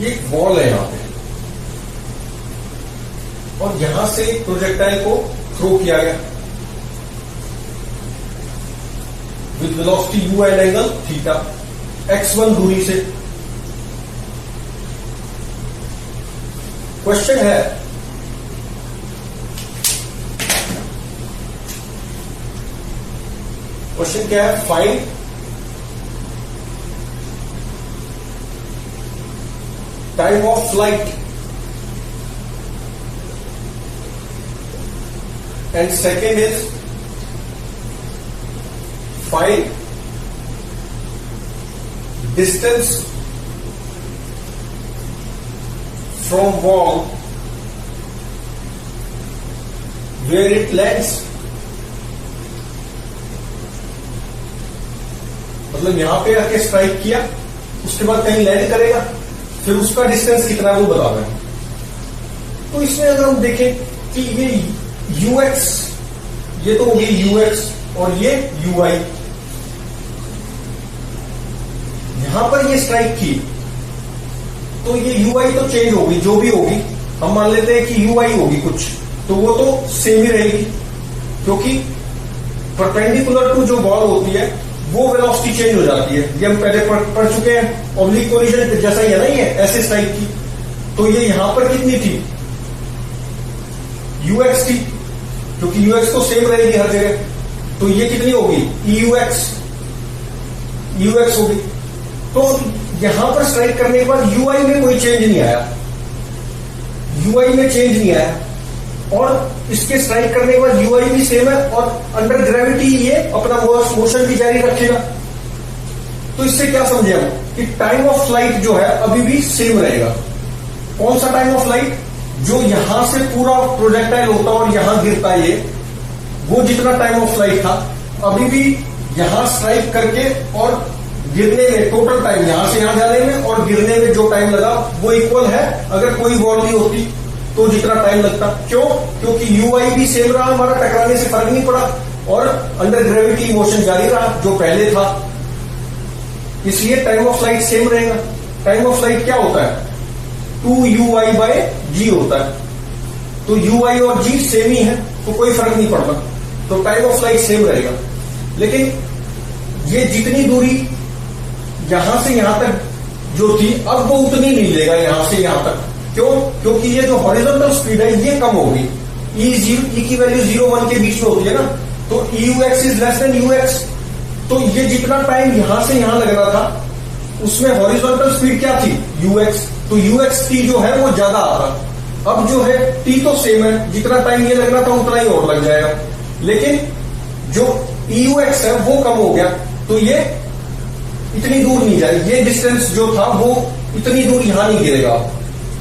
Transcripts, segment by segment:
ये एक वॉल है यहां पे, और यहां से प्रोजेक्टाइल को थ्रो किया गया with velocity u and angle theta x1 दूरी से। क्वेश्चन है क्या है, find time of flight and second is find distance from wall where it lands. मतलब यहां पे आके स्ट्राइक किया, उसके बाद कहीं लैंड करेगा, फिर उसका डिस्टेंस कितना है वो बता रहे हैं। तो इसमें अगर हम देखें कि ये ux, ये तो होगी ux और ये ui, यहां पर ये स्ट्राइक की तो ये ui तो चेंज होगी, जो भी होगी हम मान लेते हैं कि ui होगी कुछ, तो वो तो सेम ही रहेगी, क्योंकि परपेंडिकुलर टू जो बॉल होती है वो वेलोसिटी चेंज हो जाती है। ये हम पहले पढ़ चुके हैं, ऑब्लिक कोलिजन जैसा ही है ना, ये ऐसे स्ट्राइक की, तो ये यहां पर कितनी थी, ux थी, क्योंकि ux तो सेम रहेगी हर जगह, तो ये कितनी होगी, ux होगी। तो यहां पर स्ट्राइक करने के बाद ui में कोई चेंज नहीं आया, ui में चेंज नहीं आया, और इसके स्ट्राइक करने के बाद ui भी सेम है, और अंडर ग्रेविटी ये अपना मोशन भी जारी रखेगा। तो इससे क्या समझे हम कि टाइम ऑफ फ्लाइट जो है अभी भी सेम रहेगा। कौन सा टाइम ऑफ फ्लाइट, जो यहां से पूरा प्रोजेक्टाइल होता और यहां गिरता, ये वो जितना टाइम ऑफ फ्लाइट था अभी भी यहां स्ट्राइक करके और गिरने में टोटल टाइम, यहां से यहां जाने में और गिरने में जो टाइम लगा वो इक्वल है। अगर कोई वॉल नहीं होती तो जितना टाइम लगता, क्यों, क्योंकि ui भी सेम रहा, हमारा टकराने से फर्क नहीं पड़ा, और अंडर ग्रेविटी मोशन जारी रहा जो पहले था, इसलिए टाइम ऑफ फ्लाइट सेम रहेगा। टाइम ऑफ फ्लाइट क्या होता है, 2ui/g होता है, तो ui और g सेम ही है, तो कोई फर्क नहीं पड़ता, तो टाइम ऑफ फ्लाइट सेम रहेगा। लेकिन ये जितनी दूरी यहां से यहां तक जो थी, अब वो उतनी नहीं लेगा यहां से यहां तक। क्यों, क्योंकि ये जो हॉरिजॉन्टल स्पीड है ये कम होगी, e की वैल्यू 0-1 के बीच में होती है ना, तो eux is less than ux। तो ये जितना टाइम यहां से यहां लगना था उसमें हॉरिजॉन्टल स्पीड क्या थी, ux, तो ux t जो है वो ज्यादा आता। अब जो है t तो सेम है, जितना टाइम ये लगना था उतना ही और लग जाएगा, लेकिन जो eux है वो कम हो गया, तो ये इतनी दूर नहीं जाएगी, ये डिस्टेंस जो था वो इतनी दूर यहां नहीं गिरेगा,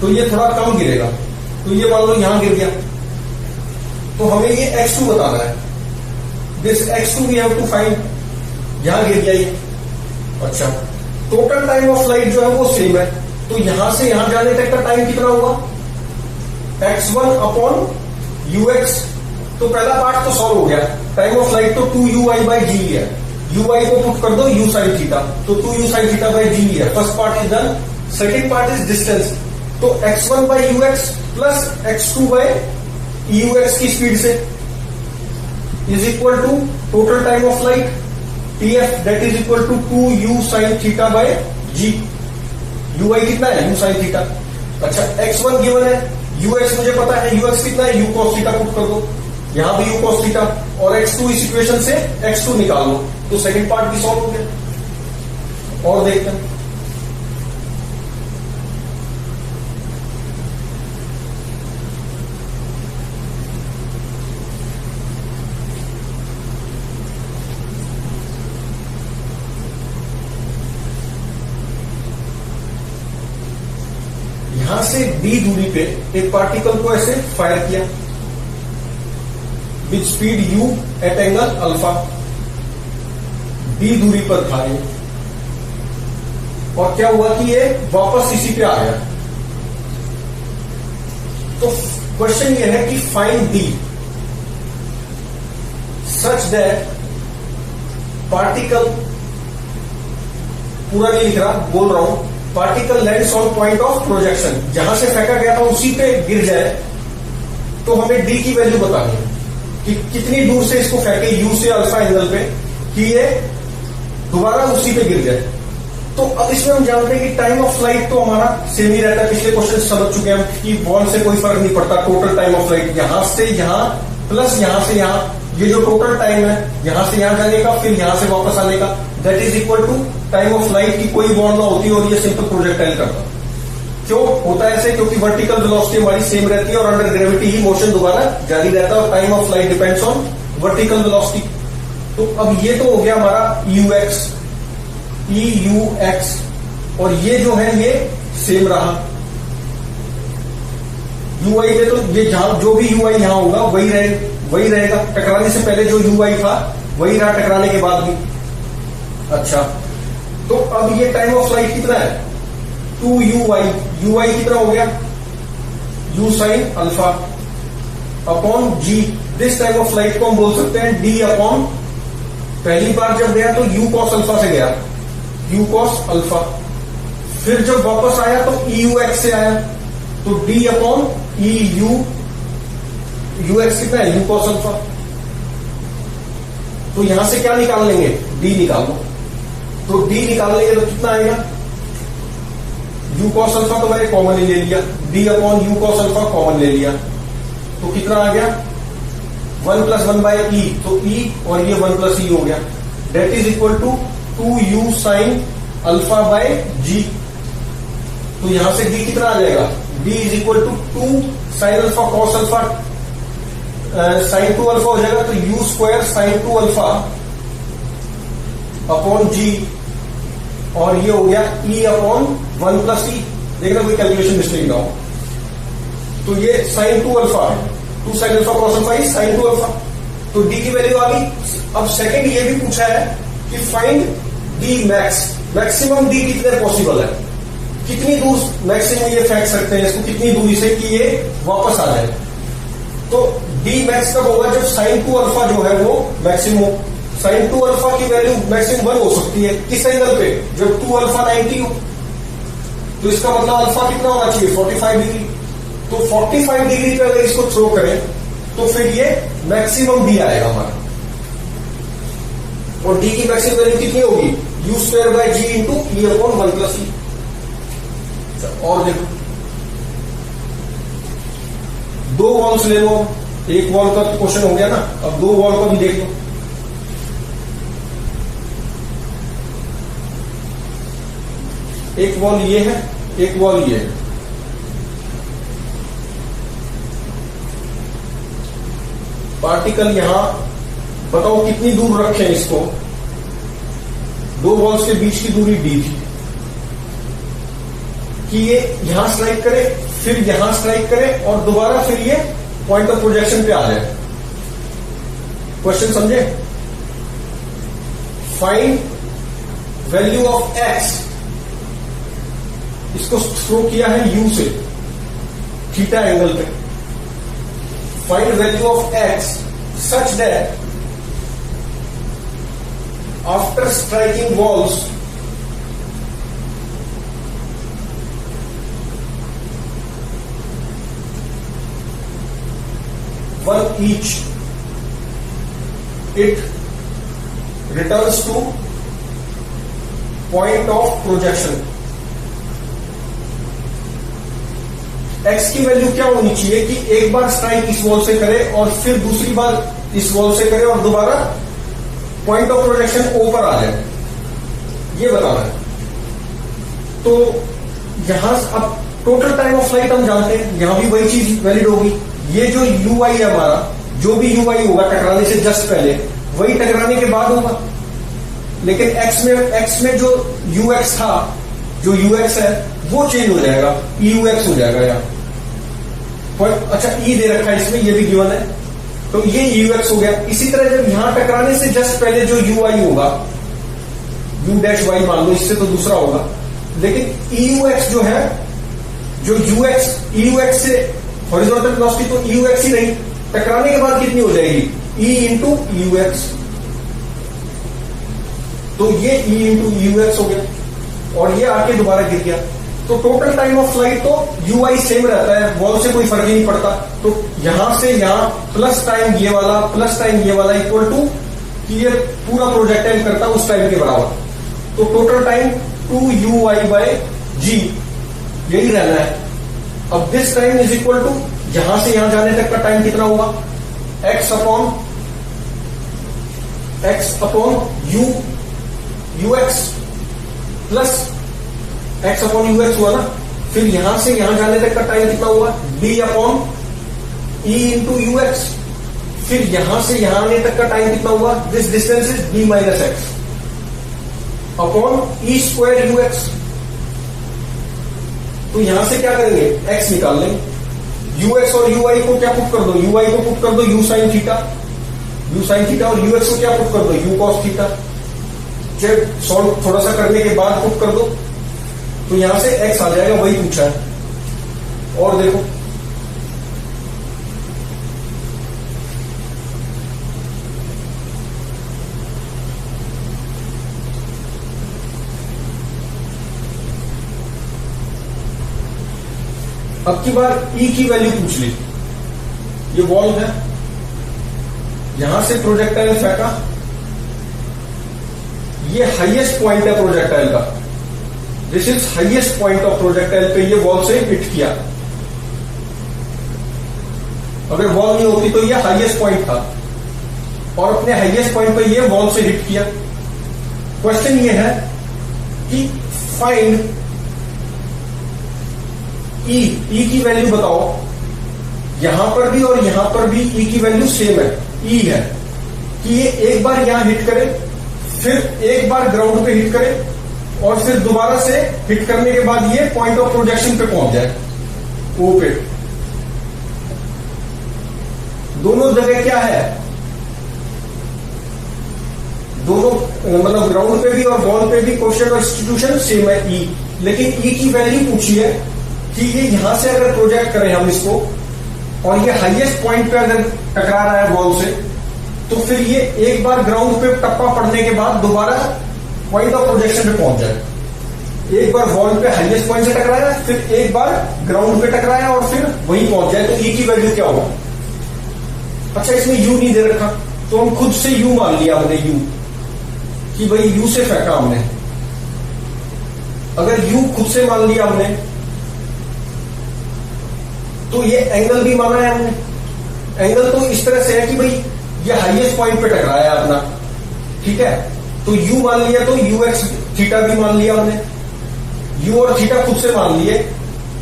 तो ये थोड़ा कम गिरेगा। तो ये मान लो यहां गिर गया, तो हमें ये x2 बताना है, this x2 we have to find, यहां गिर गया ये। अच्छा, टोटल टाइम ऑफ फ्लाइट जो है वो सेम है, तो यहां से यहां जाने तक का टाइम कितना होगा, x1/ux। तो पहला पार्ट तो सॉल्व हो गया, टाइम ऑफ फ्लाइट तो 2ui/g है, ui को पुट कर दो u sin थीटा, तो 2u sin थीटा/g है, first part is done. Second part is distance, तो x1/ux प्लस x2/eux की स्पीड से is equal to total time of flight tf, that is equal to 2u sin थीटा/g। ui कितना है, u sin theta. अच्छा, x1 given है, ux मुझे पता है, ux कितना है, u cos थीटा पुट कर दो, यहां भी u cos थीटा, और x2 इस इक्वेशन से x2 निकाल लो, तो सेकंड पार्ट भी सॉल्व हो गया। और देखते हैं, यहां से d दूरी पे एक पार्टिकल को ऐसे फायर किया with speed u at angle alpha, d दूरी पर था ये, और क्या हुआ कि ये वापस इसी पे आ गया। तो क्वेश्चन ये है कि find d such that particle, पूरा नहीं लिख रहा, बोल रहा हूं, particle lands on point of projection, जहां से फेंका गया था उसी पे गिर जाए, तो हमें डी की वैल्यू बतानी है कि कितनी दूर से इसको फेंके यू से अल्फा एंगल पे कि ये दोबारा उसी पे गिर जाए। तो अब इसमें हम जानते हैं कि टाइम ऑफ फ्लाइट तो हमारा सेम ही रहता है, पिछले क्वेश्चन समझ चुके हैं हम कि बॉल से कोई फर्क नहीं पड़ता, टोटल टाइम ऑफ फ्लाइट यहां से यहां प्लस यहां से यहां, ये जो टोटल टाइम है यहां से यहां जाने का फिर यहां से वापस आने का, that is equal to time of flight की कोई बॉल ना होती और ये सिंपल प्रोजेक्टाइल करता। क्यों होता है ऐसे? क्योंकि वर्टिकल वेलोसिटी हमारी सेम रहती है और अंडर ग्रेविटी ही मोशन दोबारा जारी रहता है और time of flight depends on vertical velocity. तो अब ये तो हो गया हमारा EUX और ये जो है ये सेम रहा। UI में तो ये जहां जो भी UI यहां होगा वही रहेगा, टकराने से पहले जो UI था वही रहा टकराने के बाद भी। अच्छा, तो अब ये टाइम ऑफ फ्लाइट कितना है? 2UI कितना हो गया? U sin alpha upon G। This time of flight को हम बोल सकते हैं D अपॉन, पहली बार जब गया तो U cos अल्फा से गया, U cos अल्फा, फिर जब वापस आया तो EUX से आया तो D अपॉन UX कितना है? U cos alpha. तो यहां से क्या निकाल लेंगे? D निकाल लो। तो D निकाल लेंगे तो कितना आएगा? U cos अल्फा तो मैंने कॉमन ही ले लिया, D upon U cos alpha common ले लिया, तो कितना आ गया? 1 + 1 बाय E, तो E और ये 1 + E हो गया, that is equal to 2U sin alpha by G। तो यहां से D कितना आ जाएगा? D is equal to 2 sin alpha cos alpha sin 2 alpha हो जाएगा, तो U square sin 2 alpha upon G और ये हो गया E अपॉन 1 + E। देखना कोई कैलकुलेशन मिस्टेक ना हो। तो ये sin 2 अल्फा है, 2 sin alpha cos alpha is sin 2 alpha. तो D की वैल्यू आ गई। अब सेकंड ये भी पूछा है कि find D max, maximum D कितने पॉसिबल है, कितनी दूर मैक्सिमम ये फेंक सकते हैं इसको, कितनी दूरी से कि ये वापस आ जाए। तो D मैक्स कब होगा? जब sin 2 अल्फा जो है वो मैक्सिमम, sin 2 अल्फा की वैल्यू मैक्सिमम 1 हो सकती है किस एंगल पे? जब 2 अल्फा 90 हो। तो इसका मतलब अल्फा कितना होना चाहिए? 45 डिग्री। तो 45 डिग्री पे अगर इसको थ्रो करें तो फिर ये मैक्सिमम D आएगा हमारा। और D की मैक्सिमम वैल्यू कितनी होगी? U square by G into E upon 1 + E। और देखो, दो वॉल्स ले लो, एक वॉल का क्वेश्चन हो गया ना, अब दो वॉल का भी देख लो। एक वॉल ये है, एक वॉल ये है। पार्टिकल यहां बताओ कितनी दूर रखें इसको? दो वॉल्स के बीच की दूरी D थी कि ये यहां स्ट्राइक करे, फिर यहां स्ट्राइक करे और दोबारा फिर ये पॉइंट ऑफ प्रोजेक्शन पे आ जाए। क्वेश्चन समझे? फाइंड वैल्यू ऑफ X, इसको थ्रो किया है U से थीटा एंगल पे। Find value of X such that after striking walls one each, it returns to point of projection। X की वैल्यू क्या होनी चाहिए कि एक बार स्ट्राइक इस वॉल से करे और फिर दूसरी बार इस वॉल से करे और दोबारा पॉइंट ऑफ प्रोजेक्शन ऊपर आ जाए, ये बताना है। तो यहां अब टोटल टाइम ऑफ फ्लाइट हम जानते हैं, यहां भी वही चीज वैलिड होगी। ये जो UI है हमारा, जो भी UI होगा टकराने से जस्ट पहले वही टकराने के बाद होगा, लेकिन X में जो UX था, जो UX है वो चेंज हो जाएगा, EUX हो जाएगा यहाँ। अच्छा E दे रखा है इसमें, ये भी गिवन है, तो ये EUX हो गया। इसी तरह जब यहां टकराने से जस्ट पहले जो UI होगा, U-Y मान लो, इससे तो दूसरा होगा, लेकिन EUX जो है, जो EUX से हॉरिजॉन्टल वेलोसिटी तो EUX ही नहीं, टकराने के बाद कितनी हो जाएगी? E into EUX। तो ये E इंटू EUX हो गया। और ये आके दोबारा गिर गया। तो टोटल टाइम ऑफ फ्लाइट तो यूआई सेम रहता है, वॉल से कोई फर्क ही नहीं पड़ता। तो यहां से यहां प्लस टाइम ये वाला प्लस टाइम ये वाला इक्वल टू कि ये पूरा प्रोजेक्टाइल करता उस टाइम के बराबर। तो टोटल टाइम 2ui/g यही रहना है। अब this time is equal to यहां से यहां जाने तक का टाइम कितना हुआ, x upon ux plus x upon ux हुआ ना। फिर यहां से यहां जाने तक का टाइम कितना हुआ, b upon e into ux। फिर यहां से यहां आने तक का टाइम कितना हुआ, this distance is b minus x upon e square ux। तो यहां से क्या करेंगे, x निकाल लेंगे, ux और ui को क्या पुट कर दो, ui को पुट कर दो u sin थीटा और ux को क्या पुट कर दो, u cos थीटा। जब सॉल्व थोड़ा सा करने के बाद पुट कर दो तो यहां से x आ जाएगा, वही पूछा है। और देखो अब की बार E की वैल्यू पूछ ली। ये वॉल है, यहां से प्रोजेक्टाइल फेंका, ये हाईएस्ट पॉइंट है प्रोजेक्टाइल का, this is highest point of projectile पे ये वॉल से हिट किया। अगर वॉल नहीं होती तो ये हाईएस्ट पॉइंट था और अपने हाईएस्ट पॉइंट पे ये वॉल से हिट किया। क्वेश्चन ये है कि फाइंड E की वैल्यू बताओ। यहां पर भी और यहां पर भी E की वैल्यू सेम है, E है कि ये एक बार यहां हिट करे, फिर एक बार ग्राउंड पे हिट करे और फिर दोबारा से हिट करने के बाद ये पॉइंट ऑफ प्रोजेक्शन पे पहुंच जाए, O पे। दोनों जगह क्या है, दोनों मतलब ग्राउंड पे भी और बॉल पे भी क्वेश्चन और इंस्टीट्यूशन सेम है E। लेकिन E की वैल्यू पूछी है कि ये यहां से अगर प्रोजेक्ट करें हम इसको और ये हाईएस्ट पॉइंट पे अगर टकरा रहा है वॉल से, तो फिर ये एक बार ग्राउंड पे टप्पा पड़ने के बाद दोबारा पॉइंट ऑफ प्रोजेक्शन पे पहुंच जाए। एक बार वॉल पे हाईएस्ट पॉइंट से टकराया, फिर एक बार ग्राउंड पे टकराया और फिर वहीं पहुंच जाए। तो E की वैल्यू क्या होगा। अच्छा, इसमें U नहीं दे रखा तो हम खुद से U मान लिया हमने, U कि भाई U से फेंका हमने। अगर U खुद से मान लिया हमने तो ये एंगल भी माना है हमने। एंगल तो इस तरह से है कि भाई ये हाईएस्ट पॉइंट पे टकराया अपना, ठीक है। तो U मान लिया तो ux थीटा भी मान लिया हमने। U और थीटा खुद से मान लिए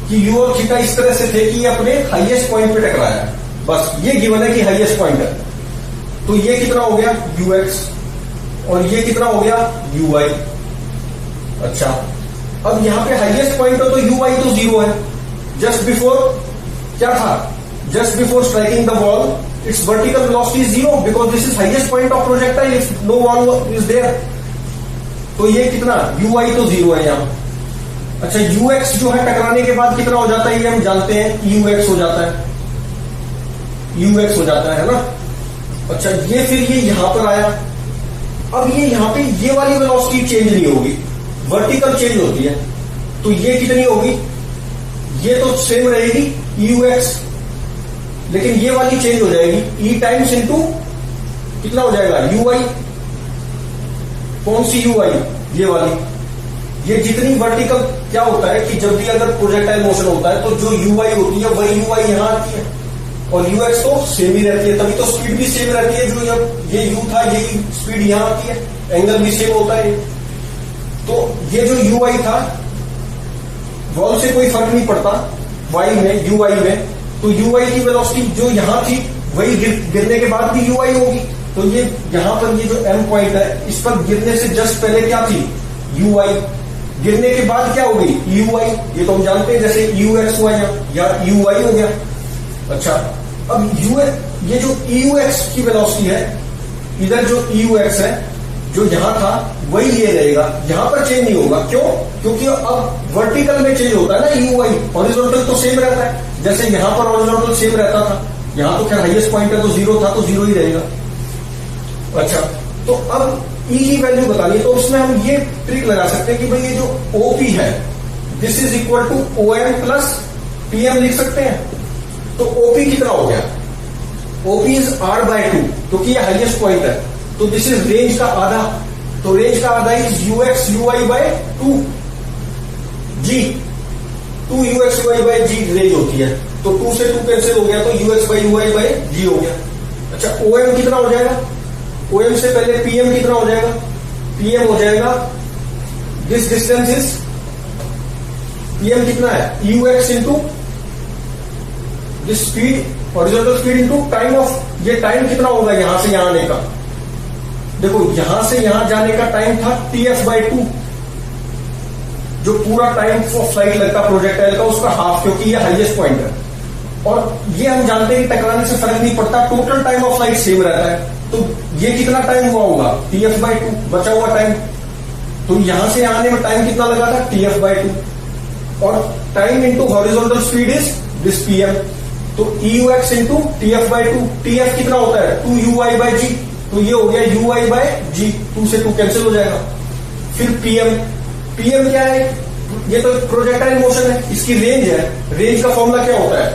कि U और थीटा इस तरह से थे कि ये अपने हाईएस्ट पॉइंट पे टकराया। बस ये गिवन है कि हाईएस्ट पॉइंट है। तो ये कितना हो गया ux और ये कितना हो गया ui। अच्छा, अब यहां पे हाईएस्ट पॉइंट हो तो ui तो 0 है। जस्ट बिफोर क्या था, just before striking the wall it's vertical velocity is 0 because this is highest point of projectile if no wall is there. तो ये कितना ui तो 0 है यहां। अच्छा, ux जो है टकराने के बाद कितना हो जाता है ये हम जानते हैं, ux हो जाता है, ux हो जाता है ना। अच्छा, ये फिर ये यहां पर आया। अब ये यहां पे ये वाली वेलोसिटी चेंज नहीं होगी, वर्टिकल चेंज होती है। तो ये कितनी होगी, ये तो सेम रहेगी ux, लेकिन ये वाली चेंज हो जाएगी E टाइम्स इनटू कितना हो जाएगा ui। कौन सी ui, ये वाली। ये जितनी वर्टिकल क्या होता है कि जब भी अगर प्रोजेक्टाइल मोशन होता है तो जो ui होती है वही ui यहां आती है और ux तो सेम ही रहती है। तभी तो स्पीड भी सेम रहती है, जो जब ये u था यही स्पीड यहां आती है, एंगल भी सेम होता है। तो ये जो ui था वॉल से कोई फर्क नहीं पड़ता y में, ui में। तो ui की वेलोसिटी जो यहां थी वही गिरने के बाद भी ui होगी। तो ये यहां पर ये जो m पॉइंट है इस पर गिरने से जस्ट पहले क्या थी ui, गिरने के बाद क्या हो गई ui। ये तो हम जानते हैं, जैसे ux हुआ या ui हो गया। अच्छा, अब ये जो ux की वेलोसिटी है, इधर जो ux है जो यहां था वही ये रहेगा, यहां पर चेंज नहीं होगा। क्यों, क्योंकि अब वर्टिकल में चेंज होता है ना ui, हॉरिजॉन्टल तो सेम रहता है। जैसे यहां पर हॉरिजॉन्टल सेम रहता था, यहां तो खैर हाईएस्ट पॉइंट है तो 0 था तो 0 ही रहेगा। अच्छा, तो अब ई की वैल्यू बतानी है, तो उसमें हम ये ट्रिक लगा सकते हैं कि भाई ये जो ओपी है this is equal to O M plus P M लिख सकते हैं। तो ओपी कितना हो गया, OP is R by two, क्योंकि ये हाईएस्ट पॉइंट है, तो दिस इज रेंज का आधा, तो रेंज का आधा is U X U Y by two G, 2 U X U Y by G range होती है, तो 2 से 2 कैंसिल हो गया, तो u x by u Y by g हो गया। अच्छा ओ एम कितना हो जाएगा, ओ एम से पहले पीएम कितना हो जाएगा, पीएम हो जाएगा दिस डिस्टेंस इज, पीएम कितना है you x into this speed, horizontal speed into time of, ये टाइम कितना होगा यहां से यहां आने का, देखो यहां से यहां जाने का टाइम था टीएफ बाई टू, जो पूरा टाइम ऑफ फ्लाइट लगता प्रोजेक्टाइल का उसका हाफ, क्योंकि ये हाईएस्ट पॉइंट है, और ये हम जानते हैं कि टकराने से फर्क नहीं पड़ता, total time of flight same रहता है, तो ये कितना टाइम हुआ होगा टीएफ बाई टू, बचा हुआ टाइम, तो यहां से आने में टाइम कितना लगा था टीएफ बाई टू, और time into horizontal speed is this pm, तो e u x into tf by two, tf कितना होता है 2 यू वाई बाय जी, तो ये हो गया यू वाई बाय जी, 2 से 2 कैंसिल हो जाएगा। फिर पीएम, पीएम क्या है, ये तो प्रोजेक्टाइल मोशन है, इसकी रेंज है, रेंज का फॉर्मूला क्या होता है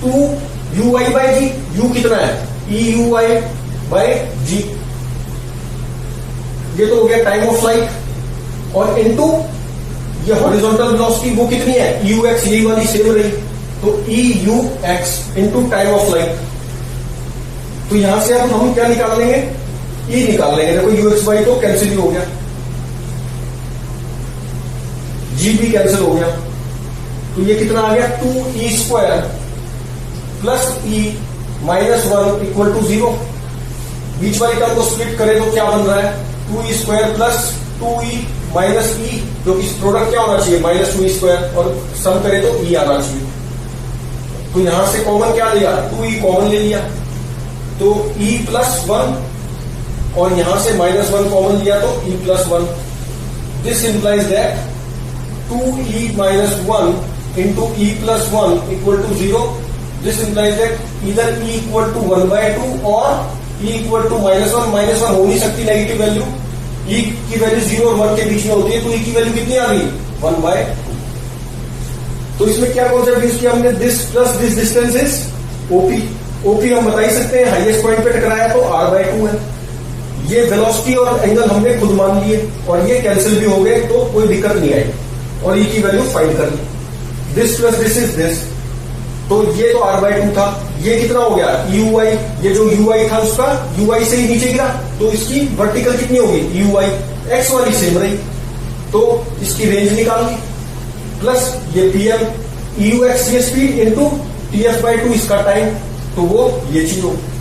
2 U Y by G, U कितना है E U Y by G, ये तो हो गया टाइम ऑफ फ्लाइट, और इनटू ये हॉरिजॉन्टल वेलोसिटी वो कितनी है यू एक्स, यही वाली सेम रही, तो e u x into time of flight, तो यहां से अब हम क्या निकाल लेंगे ई निकाल लेंगे, देखो यू एक्स बाई तो कैंसिल ही हो गया, जी भी कैंसिल हो गया, तो ये कितना आ गया 2 e square plus e minus 1 equal to 0, बीच वाली टर्म को स्प्लिट करें तो क्या बन रहा है 2 e square plus 2 E minus ई, जो कि प्रोडक्ट क्या होना चाहिए माइनस 2 ई स्क्वायर, और सम करें तो ई आना चाहिए, तो यहां से कॉमन क्या लिया 2 ई कॉमन ले लिया, तो ई प्लस 1, और यहां से माइनस 1 कॉमन लिया तो E plus 1, this implies that 2e minus 1 into e plus 1 equal to 0. This implies that either e equal to 1 by 2 or e equal to minus 1. Minus 1 हो नहीं सकती नेगेटिव वैल्यू, e की value 0 और 1 के बीच में होती है, तो e की वैल्यू कितनी आ गई 1 by 2. तो इसमें क्या कॉन्सेप्ट यूज किया हमने, this plus this distance is OP, OP हम बता ही सकते हैं हाईएस्ट पॉइंट पे टकराया तो r by 2 है, ये वेलोसिटी और एंगल हमने खुद मान लिए, और ये कैंसिल भी हो गए तो कोई दिक्कत नहीं आई, और ई की वैल्यू फाइंड कर ली, this plus this is this, तो ये तो r बाई 2 था, ये कितना हो गया यू वाई, ये जो यू वाई था उसका यू वाई से ही नीचे गिरा, तो इसकी वर्टिकल कितनी होगी यू वाई, एक्स वाली सेम रही, तो इसकी रेंज निकाल ली, प्लस ये पीएम यू एक्स ये स्पीड इंटू टीएफ बाई 2 इसका टाइम, तो वो ये चीज होगी।